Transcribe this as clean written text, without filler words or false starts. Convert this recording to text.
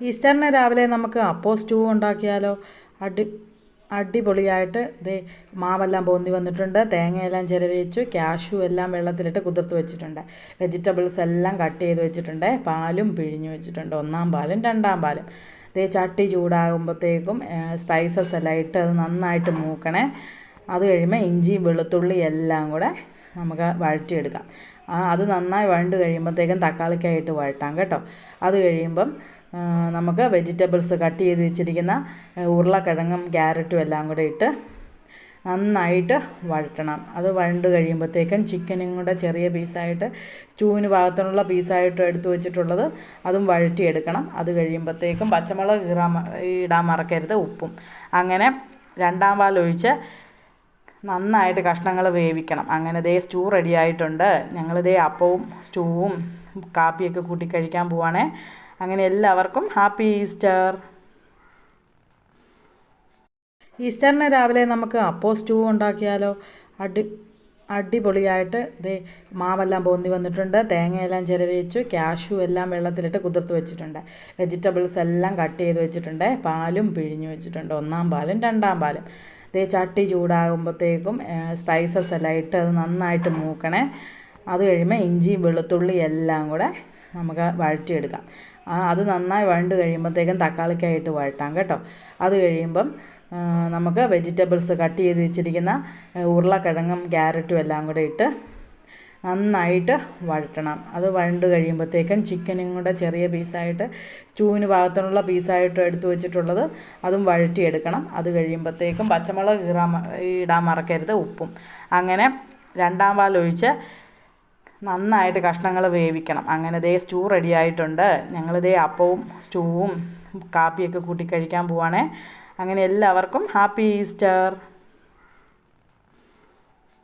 ഈസ്റ്ററിന് രാവിലെ നമുക്ക് അപ്പോൾ സ്റ്റൂ ഉണ്ടാക്കിയാലോ? അടി അടിപൊളിയായിട്ട് ദേ മാവെല്ലാം പൊന്തി വന്നിട്ടുണ്ട്. തേങ്ങയെല്ലാം ചിരവി വെച്ചു. കാഷ്യൂ എല്ലാം വെള്ളത്തിലിട്ട് കുതിർത്ത് വെച്ചിട്ടുണ്ട്. വെജിറ്റബിൾസ് എല്ലാം കട്ട് ചെയ്ത് വെച്ചിട്ടുണ്ട്. പാലും പിഴിഞ്ഞ് വെച്ചിട്ടുണ്ട്. 1-ാം പാലും 2-ാം പാലും. ദേ ചട്ടി ചൂടാകുമ്പോഴത്തേക്കും സ്പൈസസ് എല്ലാം ഇട്ട് അത് നന്നായിട്ട് മൂക്കണേ. അത് കഴിയുമ്പോൾ ഇഞ്ചിയും വെളുത്തുള്ളി എല്ലാം കൂടെ നമുക്ക് വഴറ്റിയെടുക്കാം. അത് നന്നായി വഴണ്ട് കഴിയുമ്പോഴത്തേക്കും തക്കാളിക്കായിട്ട് വഴട്ടാം കേട്ടോ. അത് കഴിയുമ്പം നമുക്ക് വെജിറ്റബിൾസ് കട്ട് ചെയ്ത് വെച്ചിരിക്കുന്ന ഉരുളക്കിഴങ്ങും ക്യാരറ്റും എല്ലാം കൂടെ ഇട്ട് നന്നായിട്ട് വഴറ്റണം. അത് വഴണ്ട് കഴിയുമ്പോഴത്തേക്കും ചിക്കനും കൂടെ ചെറിയ പീസായിട്ട് സ്റ്റൂവിന് പാകത്തിനുള്ള പീസായിട്ട് എടുത്തു വെച്ചിട്ടുള്ളത് അതും വഴറ്റിയെടുക്കണം. അത് കഴിയുമ്പോഴത്തേക്കും പച്ചമുളക് ഇടാൻ മറക്കരുത്, ഉപ്പും. അങ്ങനെ 2-ാം പാലൊഴിച്ച് നന്നായിട്ട് കഷ്ണങ്ങൾ വേവിക്കണം. അങ്ങനെ ദേ സ്റ്റൂ റെഡി ആയിട്ടുണ്ട്. ഞങ്ങളിതേ അപ്പവും സ്റ്റൂവും കാപ്പിയൊക്കെ കൂട്ടി കഴിക്കാൻ പോവാണേ. അങ്ങനെ എല്ലാവർക്കും ഹാപ്പി ഈസ്റ്റർ. ഈസ്റ്ററിന് രാവിലെ നമുക്ക് അപ്പോൾ സ്റ്റൂ ഉണ്ടാക്കിയാലോ? അടിപൊളിയായിട്ട് ദേ മാവെല്ലാം പൊന്തി വന്നിട്ടുണ്ട്. തേങ്ങയെല്ലാം ചിരവി വെച്ചു. കാഷ്യൂ എല്ലാം വെള്ളത്തിലിട്ട് കുതിർത്ത് വെച്ചിട്ടുണ്ട്. വെജിറ്റബിൾസ് എല്ലാം കട്ട് ചെയ്ത് വെച്ചിട്ടുണ്ട്. പാലും പിഴിഞ്ഞ് വെച്ചിട്ടുണ്ട്. 1-ാം പാലും 2-ാം പാലും. ദേ ചട്ടി ചൂടാകുമ്പോഴത്തേക്കും സ്പൈസസ് എല്ലാം ഇട്ട് അത് നന്നായിട്ട് മൂക്കണേ. അത് കഴിയുമ്പോൾ ഇഞ്ചിയും വെളുത്തുള്ളി എല്ലാം കൂടെ നമുക്ക് വഴറ്റിയെടുക്കാം. അത് നന്നായി വഴണ്ട് കഴിയുമ്പോഴത്തേക്കും തക്കാളിക്കായിട്ട് വഴട്ടാം കേട്ടോ. അത് കഴിയുമ്പം നമുക്ക് വെജിറ്റബിൾസ് കട്ട് ചെയ്ത് വെച്ചിരിക്കുന്ന ഉരുളക്കിഴങ്ങും ക്യാരറ്റും എല്ലാം കൂടെ ഇട്ട് നന്നായിട്ട് വഴറ്റണം. അത് വഴണ്ട് കഴിയുമ്പോഴത്തേക്കും ചിക്കനും കൂടെ ചെറിയ പീസായിട്ട് സ്റ്റൂവിന് പാകത്തിനുള്ള പീസായിട്ട് എടുത്തു വെച്ചിട്ടുള്ളത് അതും വഴറ്റിയെടുക്കണം. അത് കഴിയുമ്പോഴത്തേക്കും പച്ചമുളക് ഇടാൻ മറക്കരുത്, ഉപ്പും. അങ്ങനെ 2-ാം പാലൊഴിച്ച് നന്നായിട്ട് കഷ്ണങ്ങൾ വേവിക്കണം. അങ്ങനെ ദേ സ്റ്റൂ റെഡി ആയിട്ടുണ്ട്. ഞങ്ങളിതേ അപ്പവും സ്റ്റൂവും കാപ്പിയൊക്കെ കൂട്ടി കഴിക്കാൻ പോവാണേ. അങ്ങനെ എല്ലാവർക്കും ഹാപ്പി ഈസ്റ്റർ.